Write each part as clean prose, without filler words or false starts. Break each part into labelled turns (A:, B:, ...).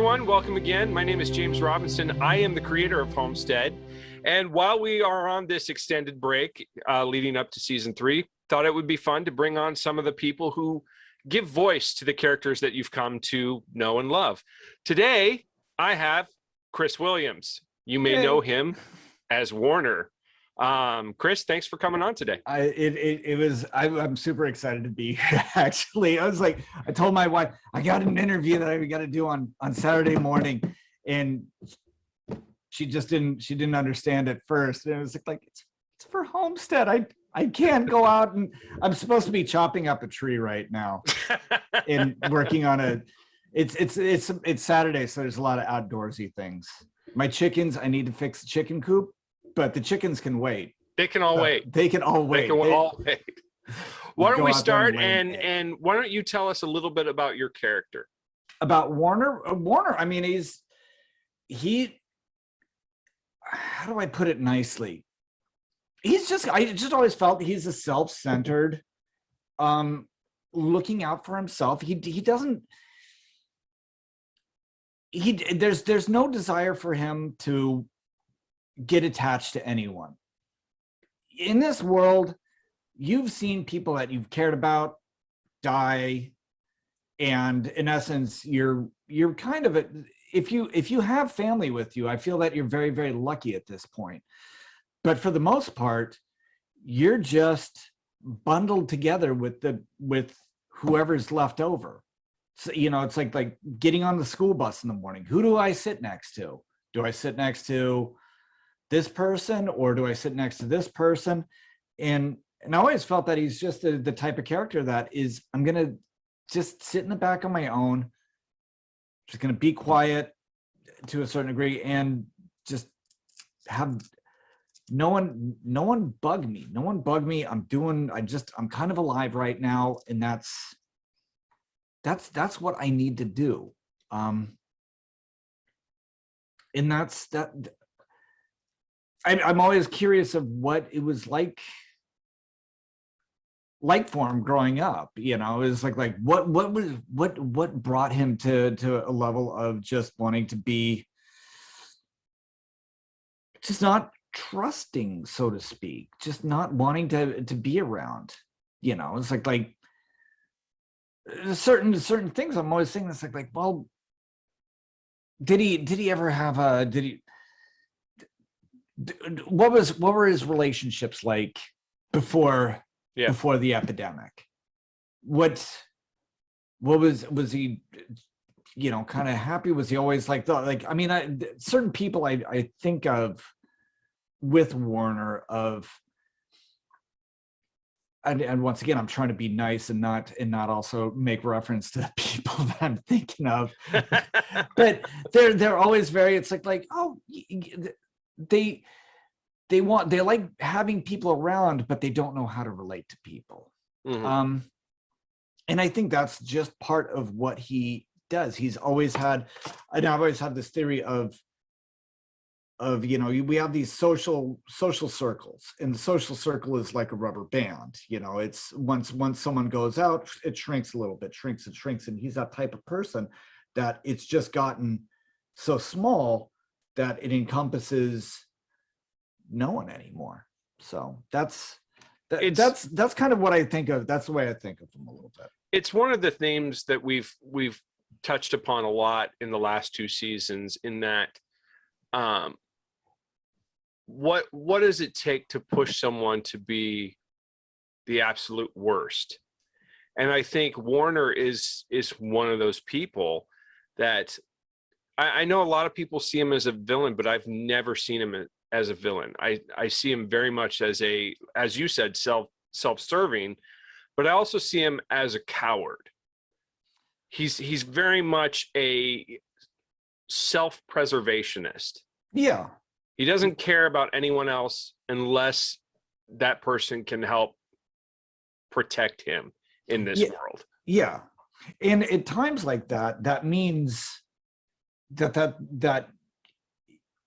A: everyone. Welcome again. My name is James Robinson. I am the creator of Homestead. And while we are on this extended break leading up to season 3, thought it would be fun to bring on some of the people who give voice to the characters that you've come to know and love. Today, I have Chris Williams. You may know him as Warner. Chris, thanks for coming on today.
B: I'm super excited to be here. Actually, I told my wife I got an interview that I got to do on Saturday morning, and she didn't understand at first. And it was like it's for Homestead. I can't go out, and I'm supposed to be chopping up a tree right now and working on it's Saturday, so there's a lot of outdoorsy things. My chickens, I need to fix the chicken coop. But the chickens can wait.
A: They can all wait.
B: They can all wait.
A: They can all wait. Why don't we start and why don't you tell us a little bit about your character?
B: About Warner? Warner, I mean, how do I put it nicely? I just always felt he's a self-centered, looking out for himself. There's no desire for him to get attached to anyone. In this world, you've seen people that you've cared about die, and in essence, you're kind of if you have family with you, I feel that you're very, very lucky at this point. But for the most part, you're just bundled together with whoever's left over. So, it's like getting on the school bus in the morning. Who do I sit next to? Do I sit next to this person, or do I sit next to this person? And I always felt that he's just the type of character that is, I'm gonna just sit in the back on my own, just gonna be quiet to a certain degree, and just have no one bug me. No one bug me. I'm kind of alive right now, and that's what I need to do. And I'm always curious of what it was like for him growing up. It was like what brought him to a level of just wanting to be just not trusting, so to speak, just not wanting to be around. It's like certain things I'm always thinking, it's like, well, did he ever have what were his relationships like before the epidemic? What was he kind of happy? Was he always certain people I think of with Warner and once again, I'm trying to be nice and not also make reference to the people that I'm thinking of, but they're always very, it's like oh, they like having people around, but they don't know how to relate to people. Mm-hmm. And I think that's just part of what he does. I've always had this theory of we have these social circles, and the social circle is like a rubber band. It's once someone goes out, it shrinks a little bit, shrinks, and he's that type of person that it's just gotten so small that it encompasses no one anymore. So that's kind of what I think of. That's the way I think of him a little bit.
A: It's one of the themes that we've touched upon a lot in the last 2 seasons, in that what does it take to push someone to be the absolute worst? And I think Warner is one of those people that I know a lot of people see him as a villain, but I've never seen him as a villain. I see him very much as you said, self-serving, but I also see him as a coward. He's very much a self-preservationist.
B: Yeah.
A: He doesn't care about anyone else unless that person can help protect him in this world.
B: Yeah. And at times like that means that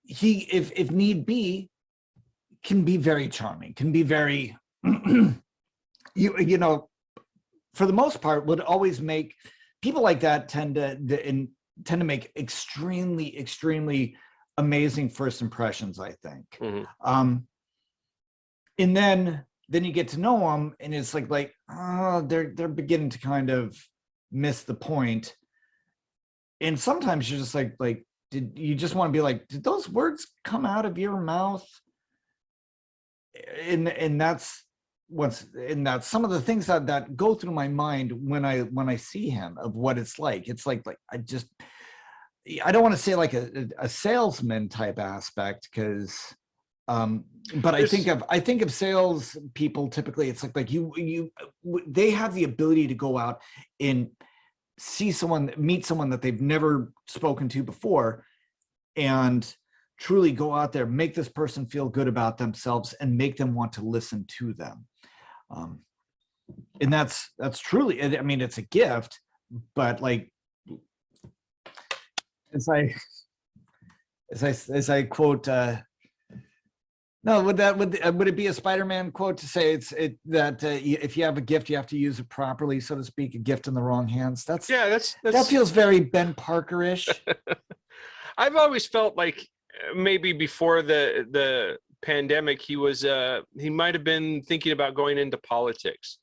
B: he, if need be, can be very charming, can be very you know, for the most part, would always make people like that tend to, and tend to make extremely amazing first impressions, I think. And then you get to know them, and it's like oh, they're beginning to kind of miss the point. And sometimes you're just like did you just want to be like, did those words come out of your mouth? And that's some of the things that go through my mind when I see him, of what it's like. It's like I don't want to say like a salesman type aspect, because but I think of sales people, typically it's like they have the ability to go out and meet someone that they've never spoken to before, and truly go out there, make this person feel good about themselves, and make them want to listen to them. And that's truly, I mean, it's a gift. But like, as I quote, no, would it be a Spider-Man quote to say that if you have a gift, you have to use it properly, so to speak? A gift in the wrong hands. That feels very Ben Parker-ish.
A: I've always felt like maybe before the pandemic, he might have been thinking about going into politics.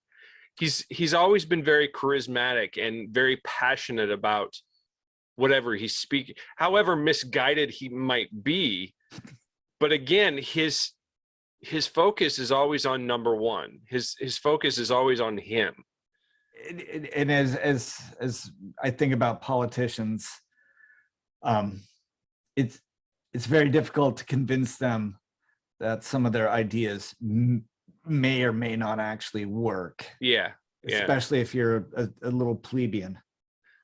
A: He's always been very charismatic and very passionate about whatever he's speaking, however misguided he might be. But again, his focus is always on number one. His focus is always on him.
B: And as I think about politicians, it's very difficult to convince them that some of their ideas may or may not actually work.
A: Yeah.
B: Especially if you're a little plebeian.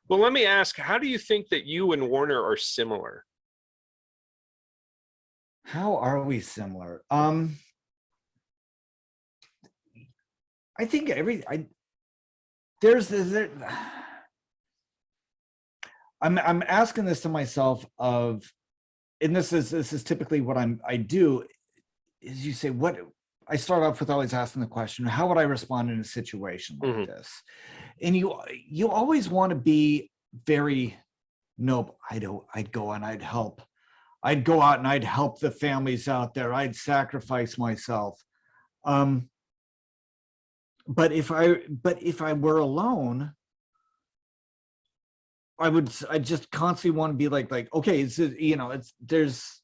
A: Well, let me ask, how do you think that you and Warner are similar?
B: How are we similar? I think I'm asking this to myself and this is typically what I do, is you say, what I start off with always asking the question, how would I respond in a situation like this? And you always want to be very noble. I'd go and I'd help. I'd go out and I'd help the families out there. I'd sacrifice myself. But if I were alone, I just constantly want to be like, okay, there's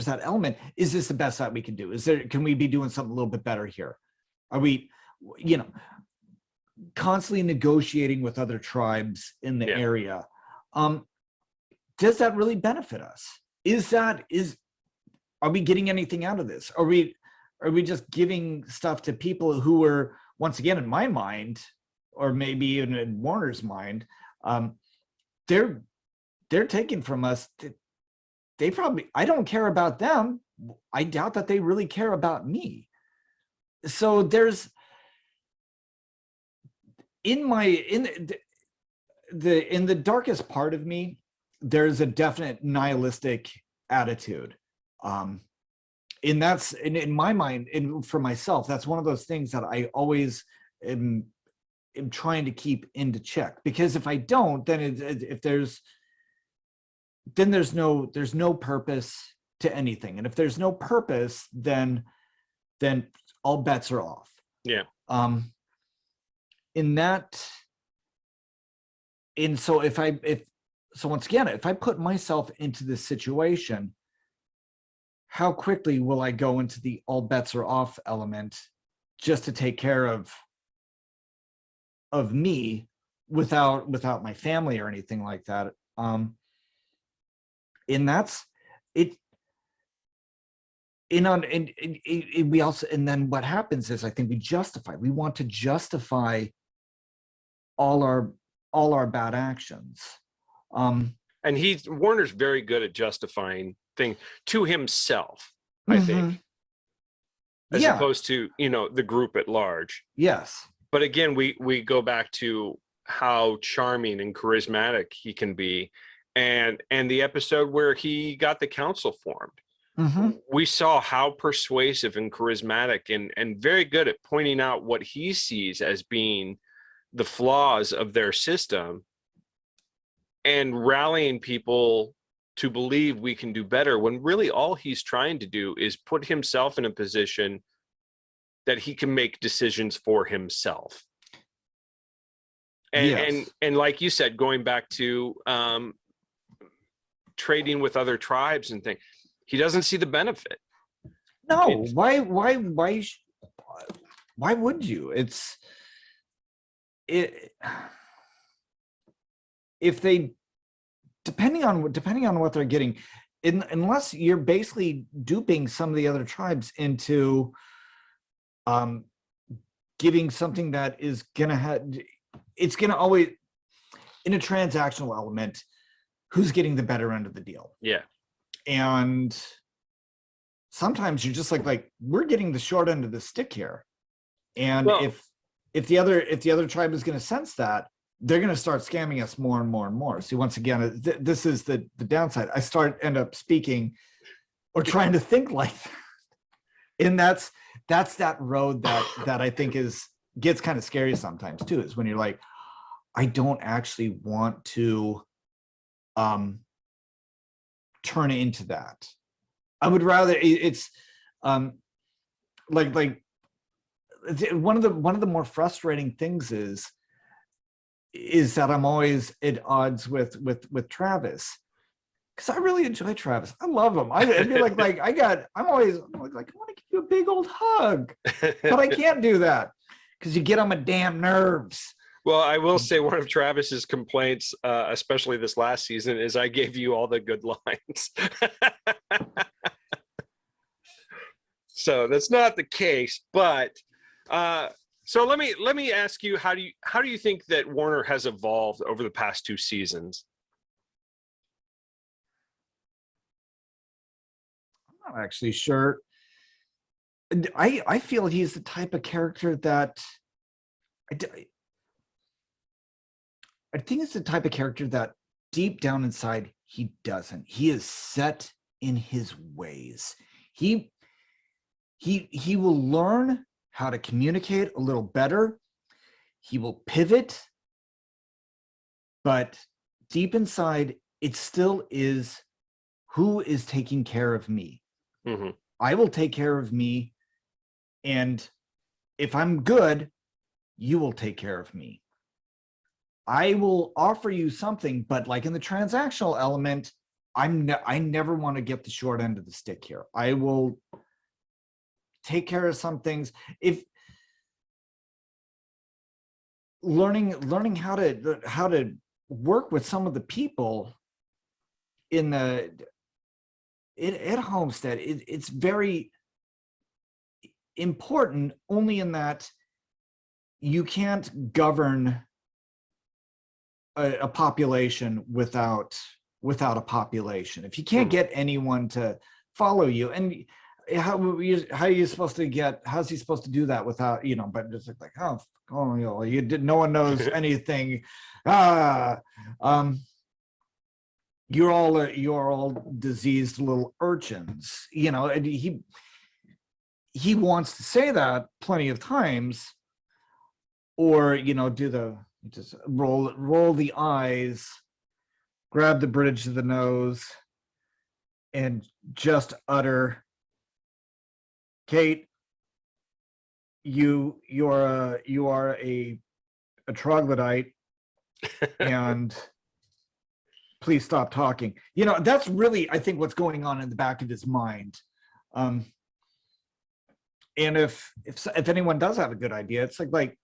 B: that element. Is this the best that we can do? Can we be doing something a little bit better here? Are we, constantly negotiating with other tribes in the area? Does that really benefit us? Are we getting anything out of this? Are we just giving stuff to people who are, once again, in my mind, or maybe even in Warner's mind, they're taking from us. They probably, I don't care about them. I doubt that they really care about me. So there's in the darkest part of me, there's a definite nihilistic attitude. And that's in my mind, and for myself, that's one of those things that I always am trying to keep into check, because if I don't, then there's no purpose to anything. And if there's no purpose, then all bets are off.
A: Yeah.
B: So once again, if I put myself into this situation, how quickly will I go into the all bets are off element just to take care of me without my family or anything like that? And that's it. We also, and then what happens is, I think we want to justify all our bad actions.
A: And Warner's very good at justifying things to himself, I think, as opposed to, the group at large.
B: Yes.
A: But again, we go back to how charming and charismatic he can be. And the episode where he got the council formed, we saw how persuasive and charismatic and very good at pointing out what he sees as being the flaws of their system. and rallying people to believe we can do better, when really all he's trying to do is put himself in a position that he can make decisions for himself. And
B: Yes.
A: and like you said, going back to trading with other tribes and things, he doesn't see the benefit.
B: No, why would you? If they, depending on what they're getting, unless you're basically duping some of the other tribes into giving something that is gonna have, it's gonna always, in a transactional element, who's getting the better end of the deal.
A: Yeah.
B: And sometimes you're just like we're getting the short end of the stick here. And
A: Well,
B: if the other tribe is going to sense that, they're going to start scamming us more and more and more. See, once again, this is the downside. I end up speaking or trying to think like that. And that's that road that I think gets kind of scary sometimes too, is when you're like, I don't actually want to turn into that. I would rather, it's like one of the more frustrating things is that I'm always at odds with Travis, because I really enjoy Travis. I love him. I'd be like I'm always like, I want to give you a big old hug, but I can't do that because you get on my damn nerves.
A: Well, I will say one of Travis's complaints, especially this last season, is I gave you all the good lines. So that's not the case, but so let me ask you, how do you think that Warner has evolved over the past 2 seasons?
B: I'm not actually sure. I feel he's the type of character that I think it's the type of character that deep down inside he doesn't. He is set in his ways. He will learn how to communicate a little better. He will pivot, but deep inside, it still is, who is taking care of me?
A: Mm-hmm.
B: I will take care of me. And if I'm good, you will take care of me. I will offer you something, but like in the transactional element, I never want to get the short end of the stick here. I will take care of some things. If learning how to work with some of the people at Homestead, it's very important, only in that you can't govern a population without a population. If you can't get anyone to follow you, and how's he supposed to do that without, but just like, you did, no one knows anything. You're all diseased little urchins, and he wants to say that plenty of times, or just roll the eyes, grab the bridge of the nose, and just utter, Kate, you are a troglodyte, and please stop talking. That's really, I think, what's going on in the back of his mind. And if anyone does have a good idea, it's like,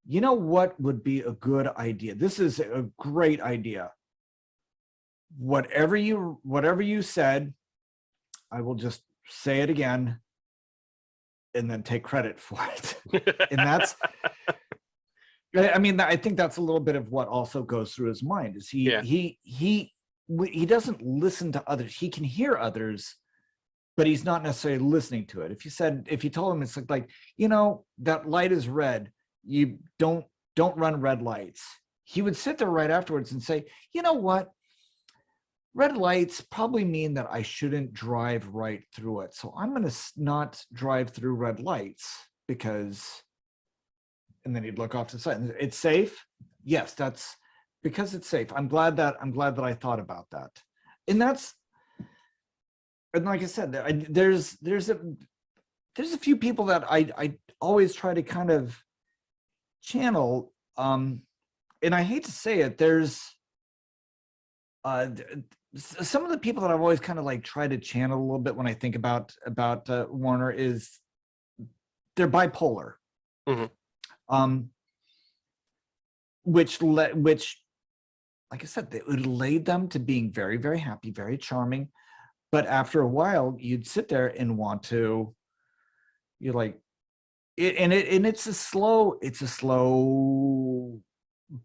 B: what would be a good idea? This is a great idea. Whatever you said, I will just say it again and then take credit for it. And that's, I think that's a little bit of what also goes through his mind, is he doesn't listen to others. He can hear others, but he's not necessarily listening to it. If you told him, it's like, that light is red, you don't run red lights, he would sit there right afterwards and say, you know what? Red lights probably mean that I shouldn't drive right through it. So I'm going to not drive through red lights because, and then he'd look off to the side. It's safe. Yes, because it's safe. I'm glad that I thought about that. And like I said, there's a few people that I always try to kind of channel. And I hate to say it, there's some of the people that I've always kind of like tried to channel a little bit when I think about Warner is they're bipolar.
A: Mm-hmm.
B: Which like I said, it would lead them to being very, very happy, very charming. But after a while, you'd sit there and want to, you're like, it's a slow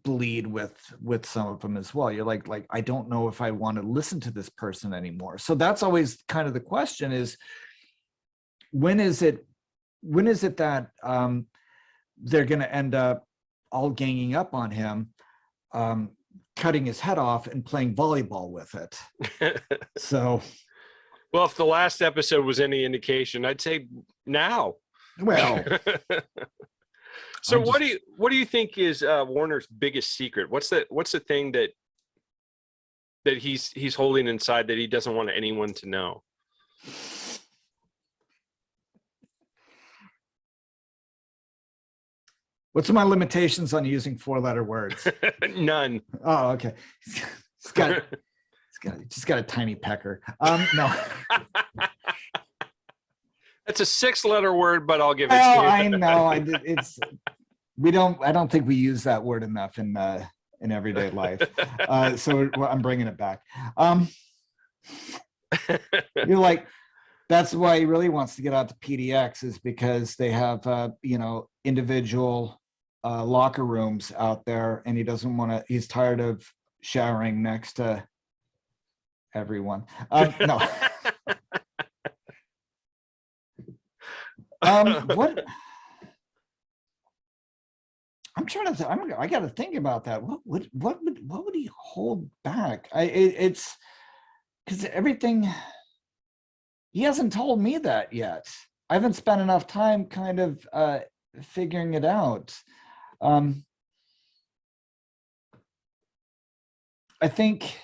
B: bleed with some of them as well. You're like, I don't know if I want to listen to this person anymore. So that's always kind of the question is, when is it that they're going to end up all ganging up on him, cutting his head off and playing volleyball with it. So,
A: well, if the last episode was any indication, I'd say now.
B: Well,
A: so what do you think is Warner's biggest secret? What's the thing that he's holding inside that he doesn't want anyone to know?
B: What's my limitations on using 4-letter words?
A: None.
B: Oh, okay. It's got a tiny pecker. No.
A: That's a 6-letter word, but I'll give it to you.
B: I know. I don't think we use that word enough in everyday life. So I'm bringing it back. You're like, that's why he really wants to get out to PDX, is because they have individual locker rooms out there, and he doesn't want to. He's tired of showering next to everyone. No. What? I'm trying to. I got to think about that. What would he hold back? It's because everything. He hasn't told me that yet. I haven't spent enough time kind of figuring it out. I think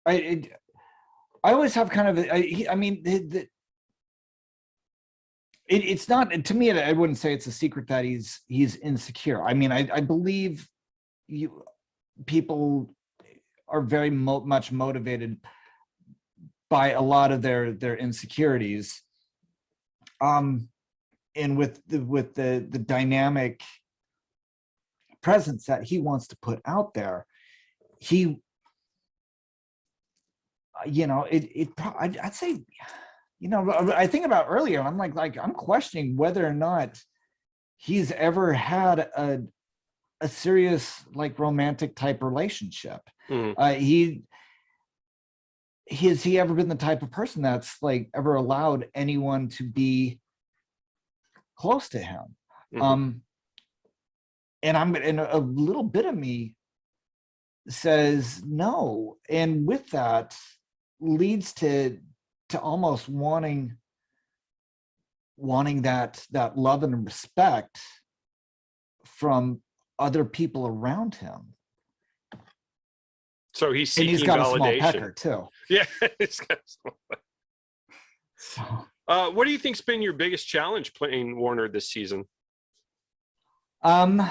B: I always have kind of it's not, to me, I wouldn't say it's a secret that he's insecure. I mean, I believe people are very much motivated by a lot of their insecurities. And with the dynamic presence that he wants to put out there, I'd say, I think about earlier, I'm like I'm questioning whether or not he's ever had a serious like romantic type relationship.
A: Mm-hmm.
B: Has he ever been the type of person that's like ever allowed anyone to be close to him? Mm-hmm. And a little bit of me says no, and with that leads to almost wanting that love and respect from other people around him.
A: So he's seeking
B: and he's got
A: validation.
B: A small pecker too.
A: Yeah, he's got a small pecker. So, what do you think's been your biggest challenge playing Warner this season?
B: I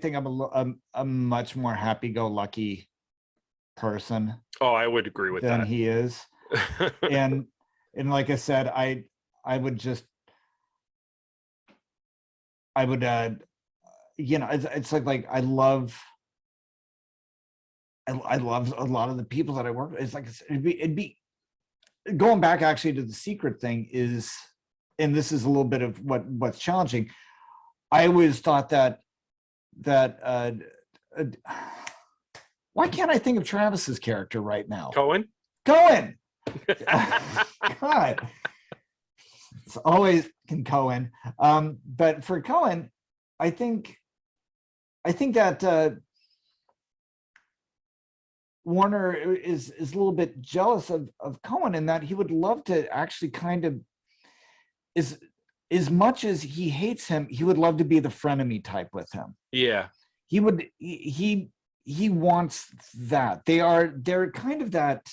B: think I'm a much more happy-go-lucky person.
A: Oh, I would agree with
B: than
A: that.
B: He is. and like I said, I would it's like I love a lot of the people that I work with. It's like it'd be going back actually to the secret thing is, and this is a little bit of what's challenging. I always thought that why can't I think of Travis's character right now?
A: Cohen.
B: God, it's always Cohen. But for Cohen, I think that Warner is a little bit jealous of Cohen in that he would love to actually kind of is as much as he hates him, he would love to be the frenemy type with him.
A: Yeah.
B: He wants that. They're kind of that,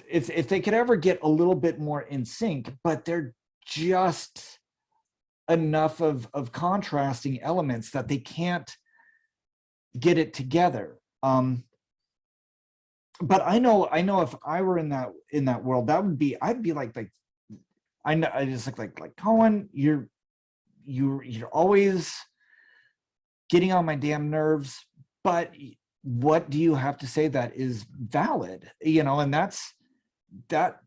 B: if they could ever get a little bit more in sync, but they're just enough of contrasting elements that they can't get it together. But I know if I were in that world, I'd be like I know, I just like Cohen, you're always getting on my damn nerves, but what do you have to say that is valid? And that's that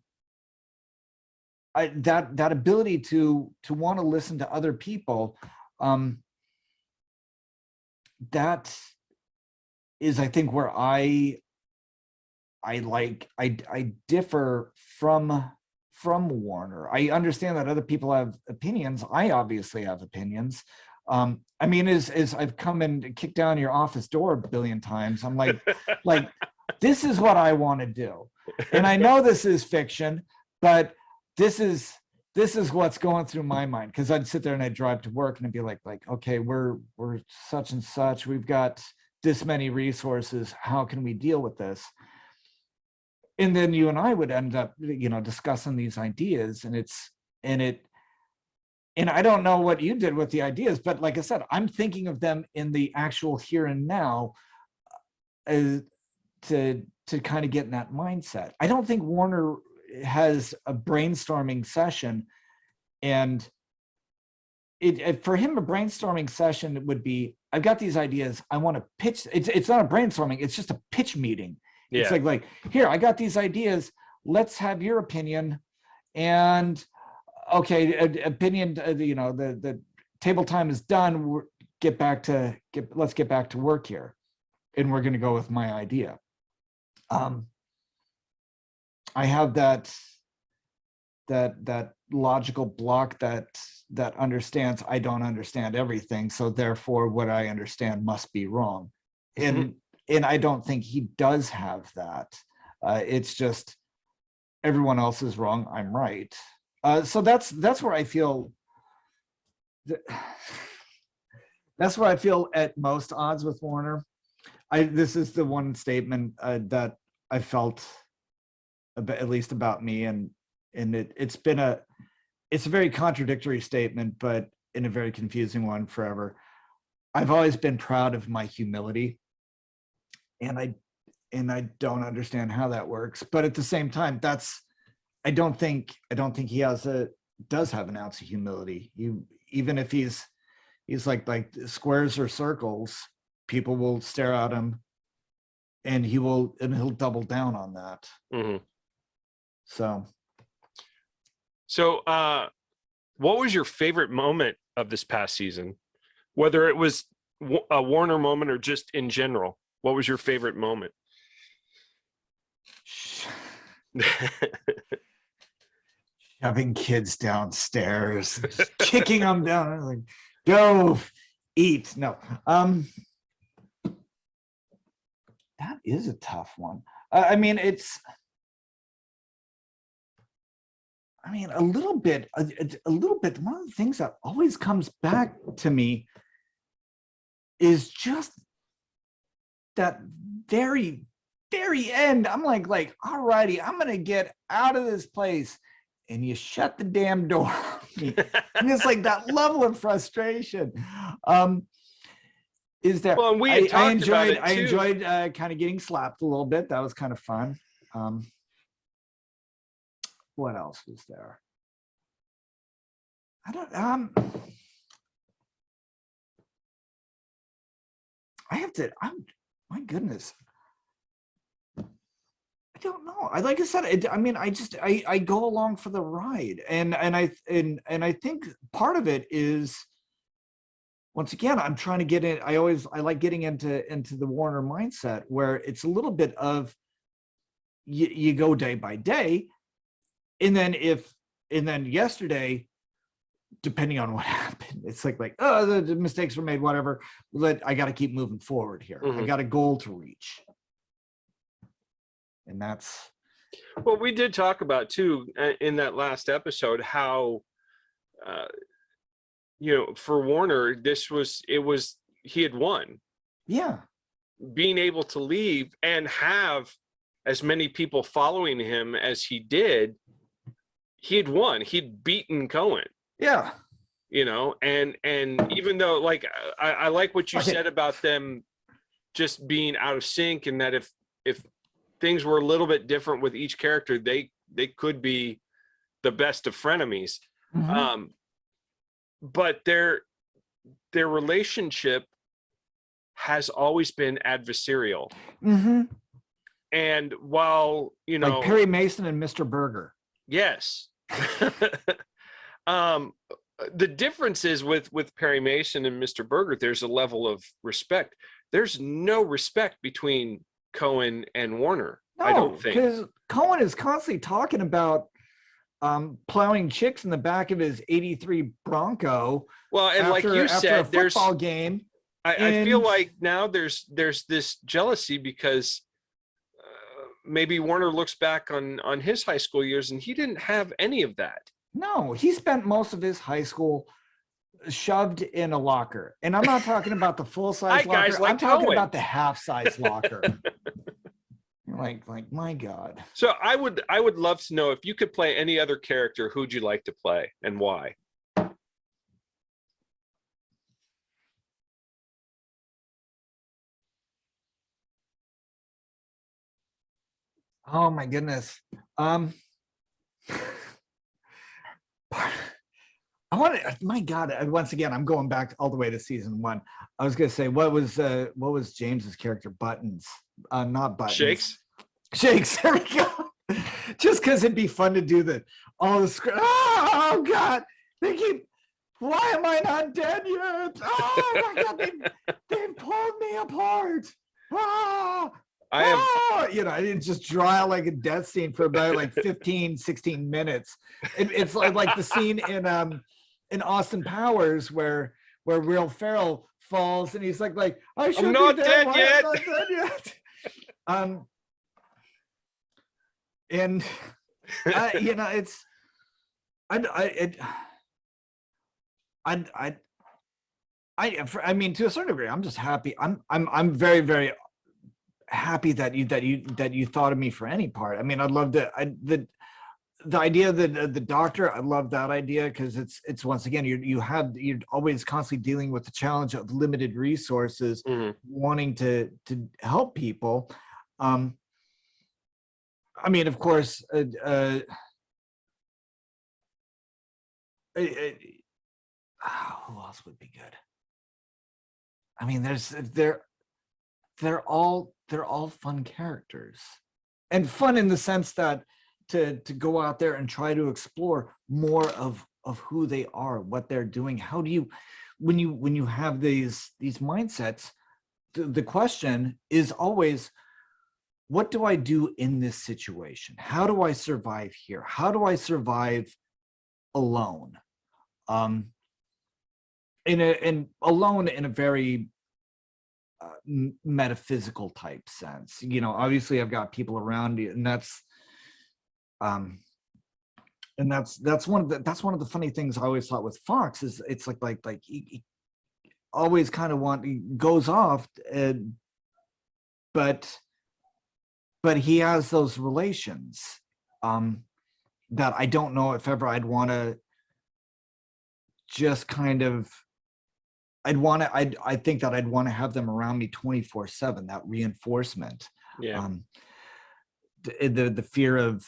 B: ability to want to listen to other people, that is, I think, where I differ from Warner. I understand that other people have opinions. I obviously have opinions. I mean, as I've come and kicked down your office door a billion times, I'm like, this is what I want to do. And I know this is fiction, but this is what's going through my mind. Because I'd sit there and I'd drive to work and I'd be like, okay, we're such and such. We've got this many resources. How can we deal with this? And then you and I would end up, discussing these ideas, and I don't know what you did with the ideas, but like I said, I'm thinking of them in the actual here and now, to kind of get in that mindset. I don't think Warner has a brainstorming session, and for him, a brainstorming session would be, I've got these ideas, I want to pitch. It's not a brainstorming, it's just a pitch meeting. Yeah. It's like, here, I got these ideas, let's have your opinion. And okay, opinion, the table time is done. Let's get back to work here. And we're going to go with my idea. I have that logical block that understands I don't understand everything. So therefore what I understand must be wrong. And I don't think he does have that. It's just everyone else is wrong, I'm right. So that's where I feel. That's where I feel at most odds with Warner. This is the one statement that I felt, at least about me, and it's a very contradictory statement, but in a very confusing one forever. I've always been proud of my humility, and I don't understand how that works. But at the same time, I don't think he does have an ounce of humility. Even if he's like squares or circles, people will stare at him, and he'll double down on that. Mm-hmm.
A: So what was your favorite moment of this past season? Whether it was a Warner moment or just in general, what was your favorite moment?
B: Shoving kids downstairs, kicking them down, like, go eat. No, that is a tough one. I mean, a little bit. One of the things that always comes back to me is just that very, very end. I'm like, all righty, I'm gonna get out of this place, and you shut the damn door. And it's like that level of frustration. Is there?
A: Well,
B: I enjoyed kind of getting slapped a little bit. That was kind of fun. What else was there? I don't. I have to. My goodness. I don't know. Like I said, I go along for the ride, and I think part of it is, once again, I'm trying to get in. I like getting into the Warner mindset, where it's a little bit of you go day by day, and then yesterday, depending on what happened, it's like oh, the mistakes were made, whatever. I got to keep moving forward here. Mm-hmm. I got a goal to reach. And that's
A: Well, we did talk about too in that last episode how uh, for Warner, he had won.
B: Yeah.
A: Being able to leave and have as many people following him as he did, he had won. He'd beaten Cohen.
B: Yeah.
A: And even though, like, I like what you said about them just being out of sync, and that if things were a little bit different with each character, they could be the best of frenemies.
B: Mm-hmm.
A: But their relationship has always been adversarial.
B: Mm-hmm.
A: And while
B: like Perry Mason and Mr. Berger.
A: Yes. The difference is with Perry Mason and Mr. Berger, there's a level of respect. There's no respect between Cohen and Warner.
B: No,
A: I don't think,
B: because Cohen is constantly talking about plowing chicks in the back of his '83 Bronco.
A: Well, and like you said,
B: a football game.
A: I feel like now there's this jealousy because maybe Warner looks back on his high school years and he didn't have any of that.
B: No, he spent most of his high school shoved in a locker. And I'm not talking about the full-size locker. I'm talking about the half-size locker. like my God.
A: So I would love to know, if you could play any other character, who'd you like to play and why?
B: Oh my goodness. I want to, my God, once again, I'm going back all the way to season 1. I was going to say, what was James's character? Buttons, not Buttons. Shakes. There we go. Just because it'd be fun to do all the script. Oh God, why am I not dead yet? Oh my God, they pulled me apart. I didn't just draw out like a death scene for about like 15, 16 minutes. It's like the scene in Austin Powers where Will Ferrell falls and he's like I'm not dead yet. I'm not dead yet. And it's I mean, to a certain degree, I'm just happy. I'm very, very happy that you thought of me for any part. I mean, I'd love to. The idea that the doctor, I love that idea because it's once again you're always constantly dealing with the challenge of limited resources, wanting to help people. I mean, of course, who else would be good? I mean, they're all fun characters, and fun in the sense that to go out there and try to explore more of who they are, what they're doing. How do you, when you have these mindsets, the question is always, what do I do in this situation? How do I survive here? How do I survive alone? Alone in a very metaphysical type sense. Obviously I've got people around me, and that's one of the funny things I always thought with Fox is it's like he always kind of goes off, but he has those relations that I don't know if ever I'd want to just kind of, I think that I'd want to have them around me 24/7, that reinforcement.
A: Yeah.
B: The fear of,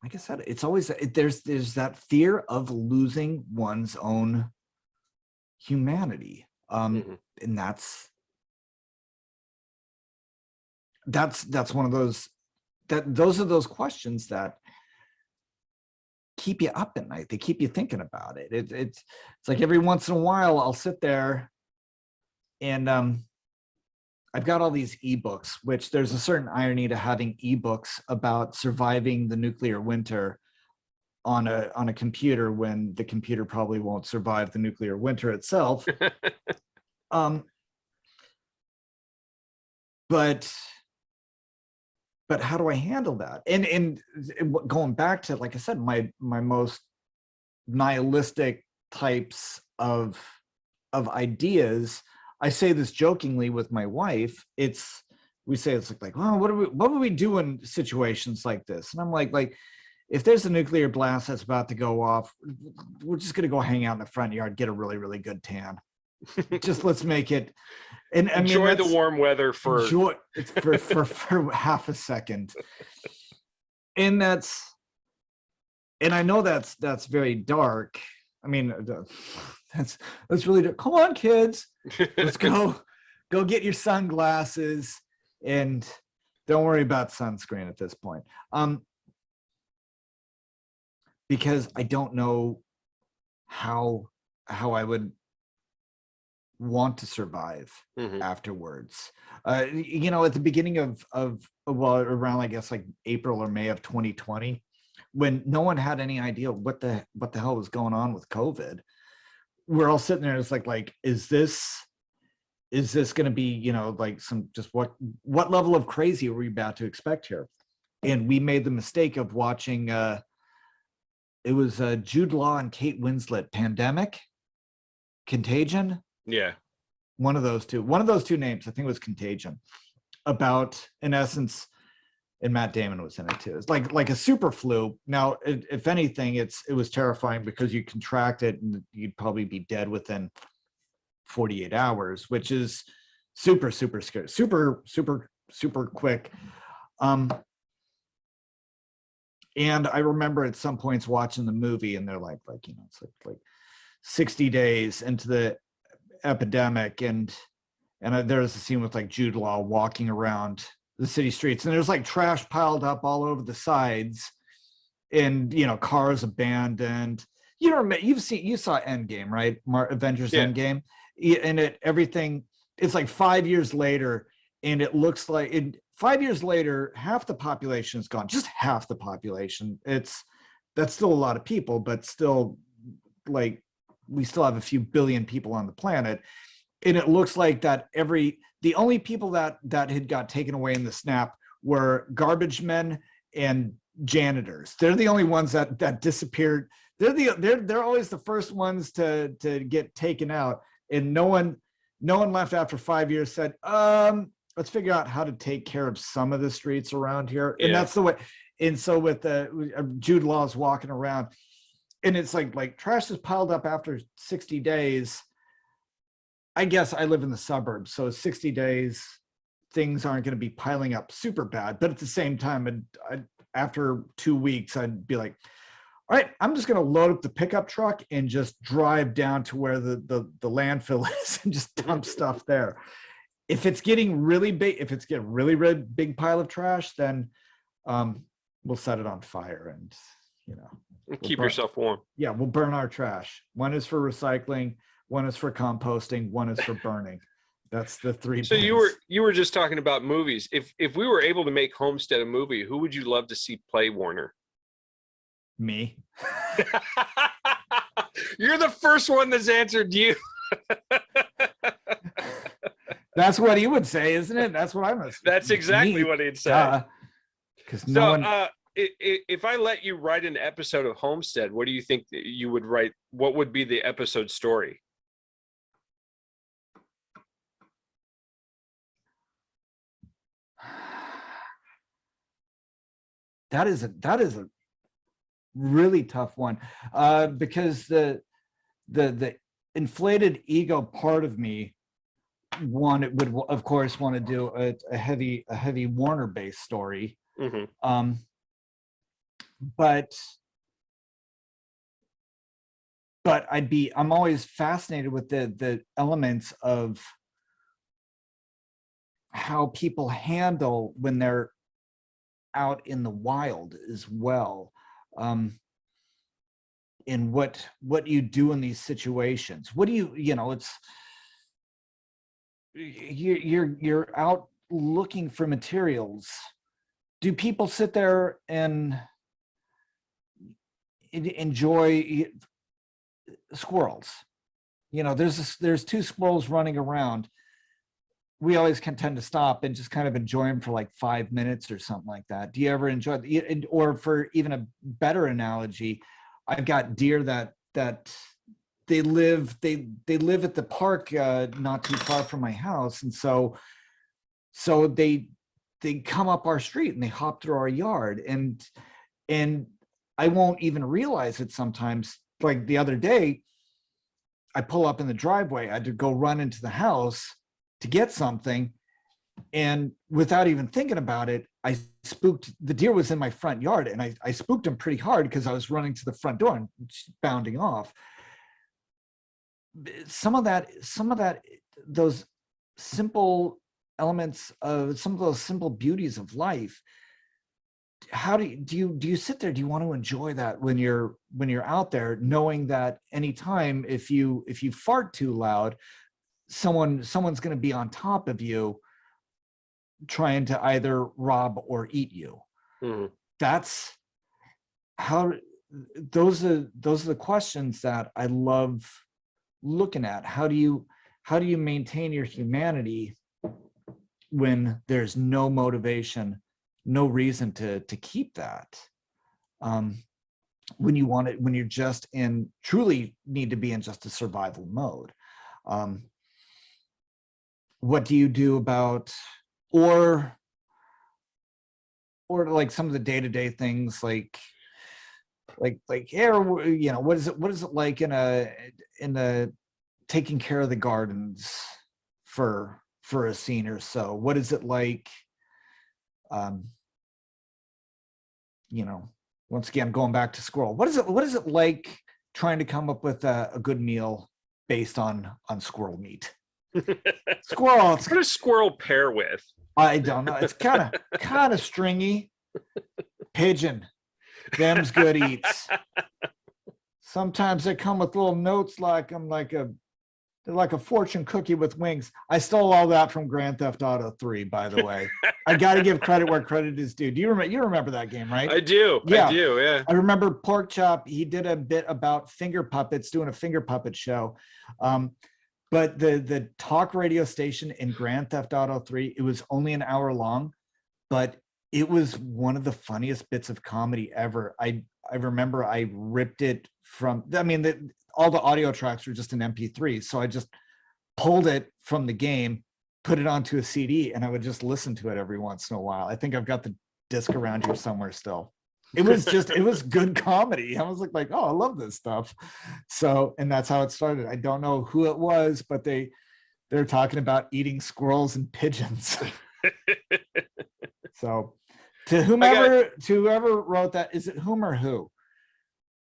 B: like I said, it's always, there's that fear of losing one's own humanity. And that's one of those, those are those questions that keep you up at night. They keep you thinking about it. It's like every once in a while I'll sit there and I've got all these ebooks, which there's a certain irony to having ebooks about surviving the nuclear winter on a computer when the computer probably won't survive the nuclear winter itself. But but how do I handle that? And going back to, like I said, my most nihilistic types of ideas. I say this jokingly with my wife. We say it's like, oh, what would we do in situations like this? And I'm like, if there's a nuclear blast that's about to go off, we're just gonna go hang out in the front yard, get a really, really good tan. Just let's make it. And I mean,
A: enjoy the warm weather for
B: it's for half a second. And I know that's very dark. I mean, that's really dark. Come on, kids, let's go get your sunglasses, and don't worry about sunscreen at this point. Because I don't know how I would want to survive afterwards. At the beginning of well, around, I guess, like April or May of 2020, when no one had any idea what the hell was going on with COVID, we're all sitting there. It's like, is this going to be, like some, just what level of crazy are we about to expect here? And we made the mistake of watching, it was Jude Law and Kate Winslet, Pandemic, Contagion.
A: Yeah.
B: One of those two names, I think it was Contagion, about, in essence, and Matt Damon was in it too. It's like a super flu. Now, if anything, it was terrifying because you contract it and you'd probably be dead within 48 hours, which is super, super scary, super, super, super quick. And I remember at some points watching the movie, and they're like it's like 60 days into the epidemic, and there's a scene with like Jude Law walking around the city streets, and there's like trash piled up all over the sides, and cars abandoned. You saw Endgame, right? Avengers Endgame, and everything. It's like 5 years later, and it looks like 5 years later, half the population is gone. Just half the population. That's still a lot of people, but still, like, we still have a few billion people on the planet. And it looks like that the only people that had got taken away in the snap were garbage men and janitors. They're the only ones that disappeared. They're always the first ones to get taken out. And no one left after 5 years said, let's figure out how to take care of some of the streets around here. And that's the way. And so with Jude Law's walking around, and it's like trash is piled up after 60 days. I guess I live in the suburbs, so 60 days, things aren't going to be piling up super bad. But at the same time, after 2 weeks, I'd be like, all right, I'm just going to load up the pickup truck and just drive down to where the landfill is and just dump stuff there. If it's getting really big, if it's getting really, really big pile of trash, then we'll set it on fire and,
A: keep yourself warm.
B: Yeah, we'll burn our trash. One is for recycling, one is for composting, one is for burning. That's the three.
A: So you were just talking about movies. If we were able to make Homestead a movie, who would you love to see play Warner?
B: Me.
A: You're the first one that's answered you.
B: That's what he would say, isn't it? That's what I must.
A: That's exactly what he'd say.
B: Because
A: if I let you write an episode of Homestead, what do you think that you would write? What would be the episode story?
B: That is a really tough one, because the inflated ego part of me would of course want to do a heavy Warner based story. But I'm always fascinated with the elements of how people handle when they're out in the wild as well. And what you do in these situations. What do it's you're out looking for materials. Do people sit there and enjoy squirrels? There's two squirrels running around. we always can tend to stop and just kind of enjoy them for like 5 minutes or something like that. Do you ever enjoy, or for even a better analogy, I've got deer that they live at the park not too far from my house, and so they come up our street and they hop through our yard, and I won't even realize it sometimes. Like the other day, I pull up in the driveway, I had to go run into the house to get something, and without even thinking about it, I spooked the deer. Was in my front yard, and I spooked him pretty hard because I was running to the front door and bounding off. Some of that, those simple elements of some of those simple beauties of life. How do you sit there? Do you want to enjoy that when you're out there, knowing that anytime if you fart too loud, someone's going to be on top of you trying to either rob or eat you? That's how, those are the questions that I love looking at. How do you maintain your humanity when there's no motivation, no reason to keep that? When you want it, when you're just truly need to be in just a survival mode. What do you do about, or like some of the day-to-day things, like what is it like in a taking care of the gardens for a scene or so? What is it like, once again, going back to squirrel, what is it like trying to come up with a good meal based on squirrel meat? Squirrel.
A: What does squirrel pair with?
B: I don't know. It's kind of stringy. Pigeon. Them's good eats. Sometimes they come with little notes like they're like a fortune cookie with wings. I stole all that from Grand Theft Auto 3, by the way. I got to give credit where credit is due. Do you remember? You remember that game, right?
A: I do.
B: Yeah.
A: I do. Yeah.
B: I remember Pork Chop. He did a bit about finger puppets, doing a finger puppet show. But the talk radio station in Grand Theft Auto 3, it was only an hour long, but it was one of the funniest bits of comedy ever. I remember I ripped it from, all the audio tracks were just an MP3. So I just pulled it from the game, put it onto a CD, and I would just listen to it every once in a while. I think I've got the disc around here somewhere still. It was good comedy. I was like, oh, I love this stuff. So, and that's how it started. I don't know who it was, but they're talking about eating squirrels and pigeons. So to whoever wrote that, is it whom or who?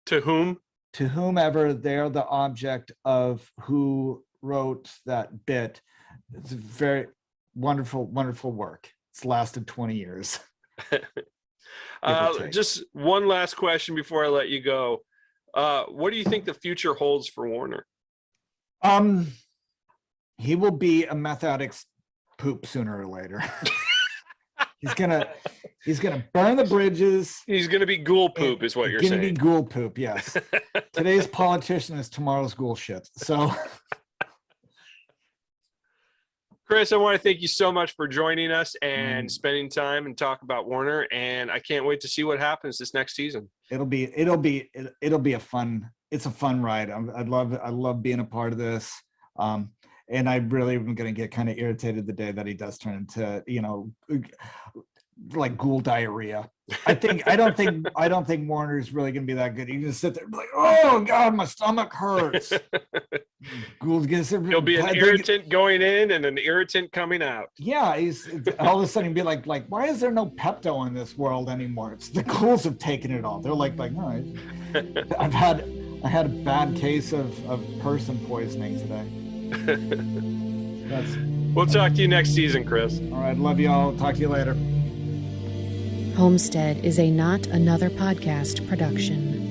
A: To whom?
B: To whomever they're the object of who wrote that bit. It's a very wonderful, wonderful work. It's lasted 20 years.
A: Just one last question before I let you go. What do you think the future holds for Warner?
B: He will be a meth addict's poop sooner or later. He's gonna burn the bridges.
A: He's gonna be ghoul poop, is what you're saying.
B: Gonna be ghoul poop, yes. Today's politician is tomorrow's ghoul shit. So,
A: Chris, I want to thank you so much for joining us and spending time and talk about Warner. And I can't wait to see what happens this next season. It'll be a fun ride. I love being a part of this. And I really am going to get kind of irritated the day that he does turn into, like ghoul diarrhea. I don't think Warner's really going to be that good. He's going to sit there and be like, oh God, my stomach hurts. Ghoul's going to sit. He'll be an irritant going in and an irritant coming out.
B: Yeah, he's all of a sudden be like, why is there no Pepto in this world anymore? It's the ghouls have taken it all. They're like, no, I had a bad case of person poisoning today.
A: We'll talk to you next season, Chris.
B: All right, love you all. Talk to you later.
C: Homestead is a Not Another Podcast production.